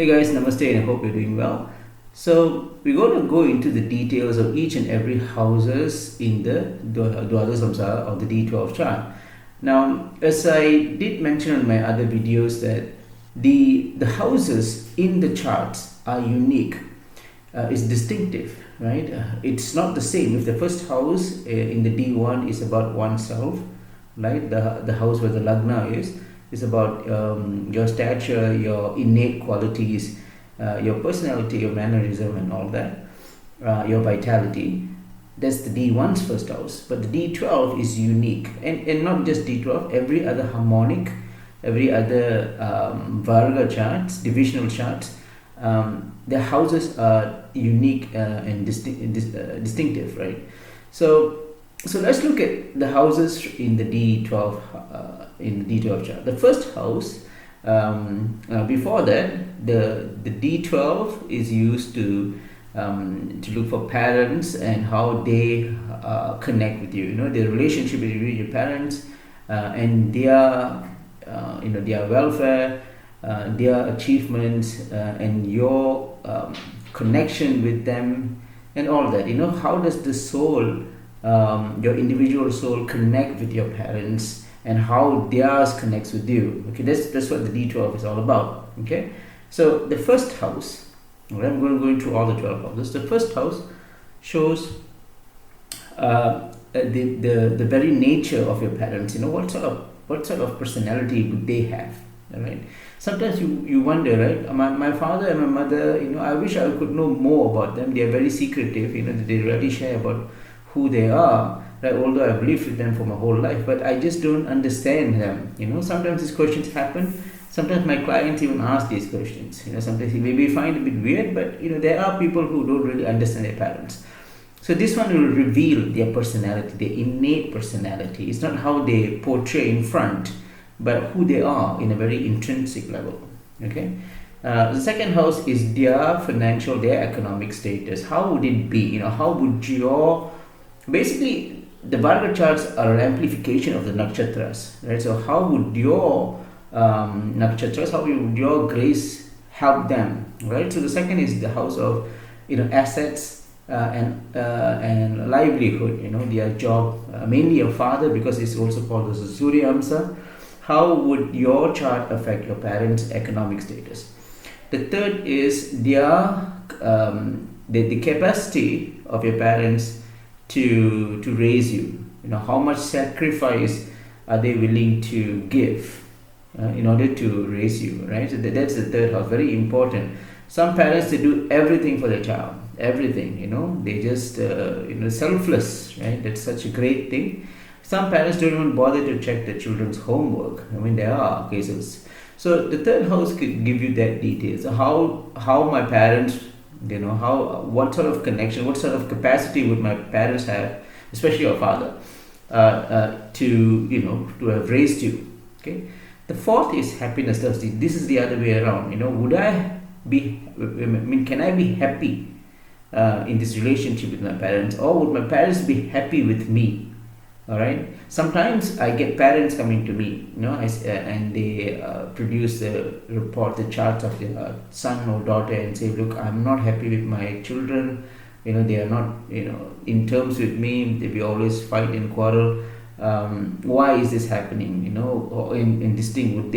Hey guys, namaste and I hope you're doing well. So we're going to go into the details of each and every houses in the Dwadasamsa or the D12 chart. Now, as I did mention in my other videos that the houses in the charts are unique, is distinctive, right? It's not the same. If the first house in the D1 is about oneself, right? The house where the Lagna is about your stature, your innate qualities, your personality, your mannerism and all that, your vitality. That's the D1's first house. But the D12 is unique. And not just D12, every other harmonic, every other Varga charts, divisional charts, their houses are unique and distinctive, right? So let's look at the houses in the D12 chart. The first house, before that, the D12 is used to look for parents and how they connect with you. You know, the relationship between your parents and their their welfare, their achievements, and your connection with them, and all that. You know, how does the soul, your individual soul, connect with your parents, and how theirs connects with you. Okay, that's what the D12 is all about. Okay, so the first house, right, I'm going to go into all the 12 houses. The first house shows the very nature of your parents. You know, what sort of personality would they have? All right. Sometimes you wonder, right? My father and my mother, you know, I wish I could know more about them. They are very secretive. You know, they rarely share about who they are. Right? Although I've lived with them for my whole life, but I just don't understand them. You know, sometimes these questions happen. Sometimes my clients even ask these questions. You know, sometimes you maybe find it a bit weird, but you know, there are people who don't really understand their parents. So this one will reveal their personality, their innate personality. It's not how they portray in front, but who they are in a very intrinsic level. Okay. The second house is their financial, their economic status. How would it be? You know, how would your basically the Varga charts are an amplification of the nakshatras, right? So how would your nakshatras, how would your grace help them, right? So the second is the house of, you know, assets and livelihood, you know, their job, mainly your father, because it's also called as a Suryamsa. How would your chart affect your parents' economic status? The third is their the capacity of your parents to raise you. You know, how much sacrifice are they willing to give in order to raise you, right? So that's the third house, very important. Some parents, they do everything for their child, everything, you know, they just selfless, right? That's such a great thing. Some parents don't even bother to check their children's homework. I mean, there are cases. So the third house could give you that details. How my parents, you know, what sort of connection, what sort of capacity would my parents have, especially your father, to have raised you. Okay. The fourth is happiness. This is the other way around. You know, can I be happy in this relationship with my parents, or would my parents be happy with me? All right. Sometimes I get parents coming to me, you know, and they produce the report, the charts of their son or daughter, and say, "Look, I'm not happy with my children. You know, they are not, you know, in terms with me. They always fight and quarrel. Why is this happening? You know, or in this thing, would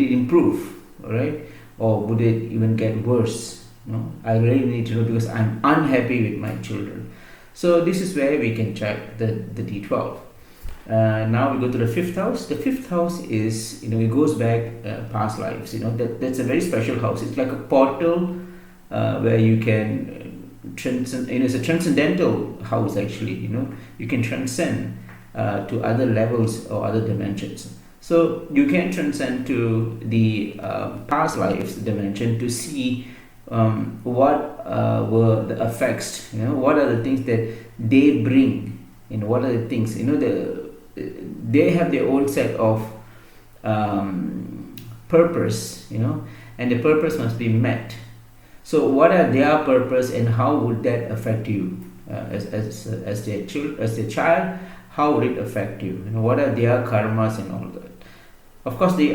it improve? All right, or would it even get worse? You know, I really need to know because I'm unhappy with my children." So this is where we can check the D12. Now we go to the fifth house. The fifth house is, you know, it goes back past lives. You know, that's a very special house. It's like a portal where you can transcend. You know, it's a transcendental house actually. You know, you can transcend to other levels or other dimensions. So you can transcend to the past lives dimension to see what were the effects, you know, what are the things that they bring, you know, what are the things, you know, they have their own set of purpose, you know, and the purpose must be met. So what are their purpose and how would that affect you as their child? How would it affect you? You know, what are their karmas and all that? Of course, we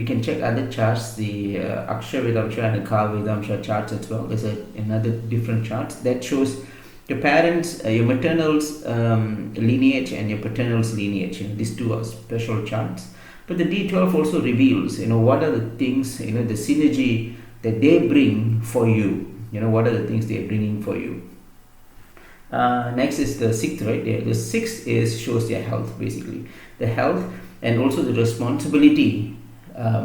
can check other charts, the Akshar Vedamsha and the Ka Vedamsha charts as well. There's another different charts that shows your parents, your maternal's lineage and your paternal's lineage. These two are special charts. But the D12 also reveals, what are the things, the synergy that they bring for you. What are the things they are bringing for you. Next is the sixth, right? The sixth shows their health, basically. The health and also the responsibility. How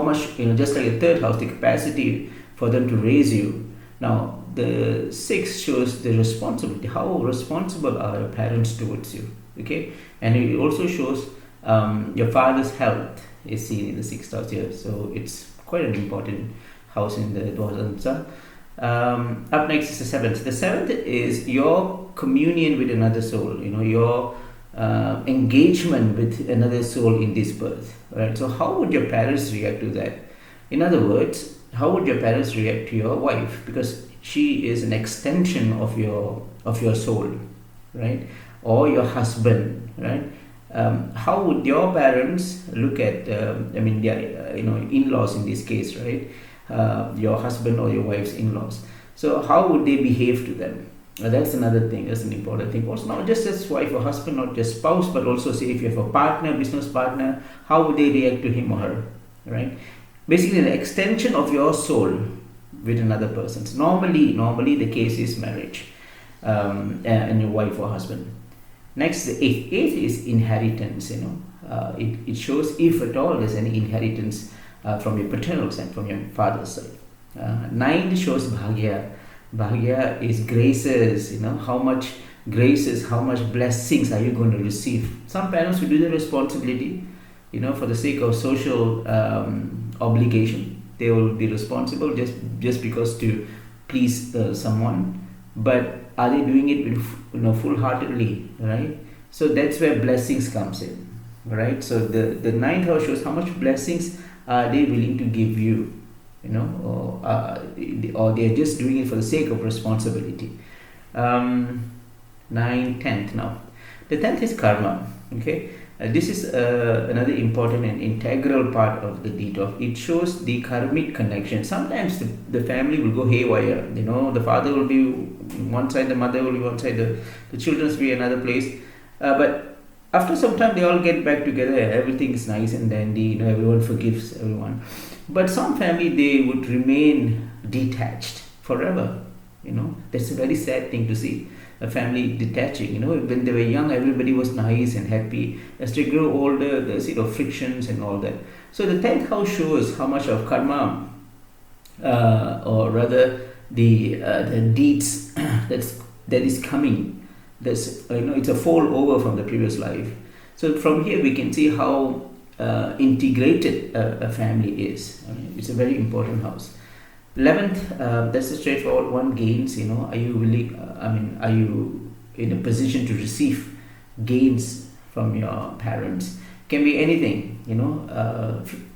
much, just like a third house, the capacity for them to raise you. Now, the sixth shows the responsibility. How responsible are your parents towards you? Okay, and it also shows your father's health is seen in the sixth house here. So it's quite an important house in the Dwadasamsa. Up next is the seventh. The seventh is your communion with another soul. Your engagement with another soul in this birth. Right. So how would your parents react to that? In other words, how would your parents react to your wife? Because she is an extension of your soul, right? Or your husband, right? How would your parents look at? Their in-laws in this case, right? Your husband or your wife's in-laws. So how would they behave to them? That's another thing. That's an important thing. Also, not just as wife or husband, not just spouse, but also say if you have a partner, business partner, how would they react to him or her, right? Basically, an extension of your soul with another person. So normally the case is marriage, and your wife or husband. Next, the eighth. Eighth is inheritance. It shows if at all there's any inheritance from your paternal side, from your father's side. Ninth shows bhagya. Bhagya is graces. How much graces, how much blessings are you going to receive? Some parents will do the responsibility, for the sake of social obligation. They will be responsible just because to please someone. But are they doing it with full-heartedly, right? So that's where blessings comes in, right? So the ninth house shows how much blessings are they willing to give you, or they're just doing it for the sake of responsibility. 9, 10th now. The 10th is karma. Okay, this is another important and integral part of the D12. It shows the karmic connection. Sometimes the family will go haywire. The father will be one side, the mother will be one side, the children will be another place. But after some time, they all get back together. Everything is nice and dandy. Everyone forgives everyone. But some family, they would remain detached forever. That's a very sad thing to see. A family detaching. When they were young, everybody was nice and happy. As they grow older, there's frictions and all that. So the 10th house shows how much of karma, or rather the deeds that is coming. There's it's a fold over from the previous life. So from here we can see how integrated a family is. It's a very important house. 11th, that's a straightforward one. Gains. Are you willing? Are you in a position to receive gains from your parents? Can be anything. In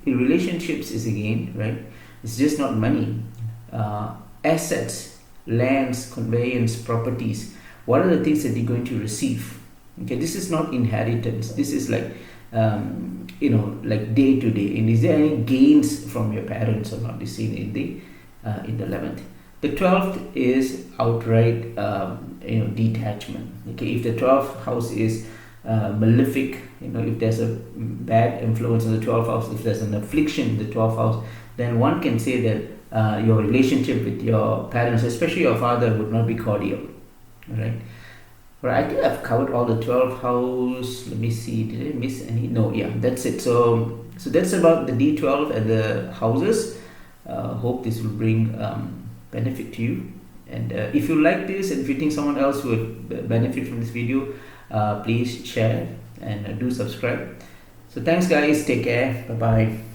relationships is a gain, right? It's just not money. Assets, lands, conveyance, properties. What are the things that you're going to receive? Okay, this is not inheritance. This is like like day to day. And is there any gains from your parents or not? You see in the 11th. The 12th is outright detachment. Okay, if the 12th house is malefic, if there's a bad influence in the 12th house, if there's an affliction in the 12th house, then one can say that your relationship with your parents, especially your father, would not be cordial. Right? Right, I think I've covered all the 12th house. Let me see, did I miss any? No, yeah, that's it. So that's about the D12 and the houses. Hope this will bring benefit to you. And if you like this and if you think someone else would benefit from this video, please share and do subscribe. So thanks guys, take care, bye bye.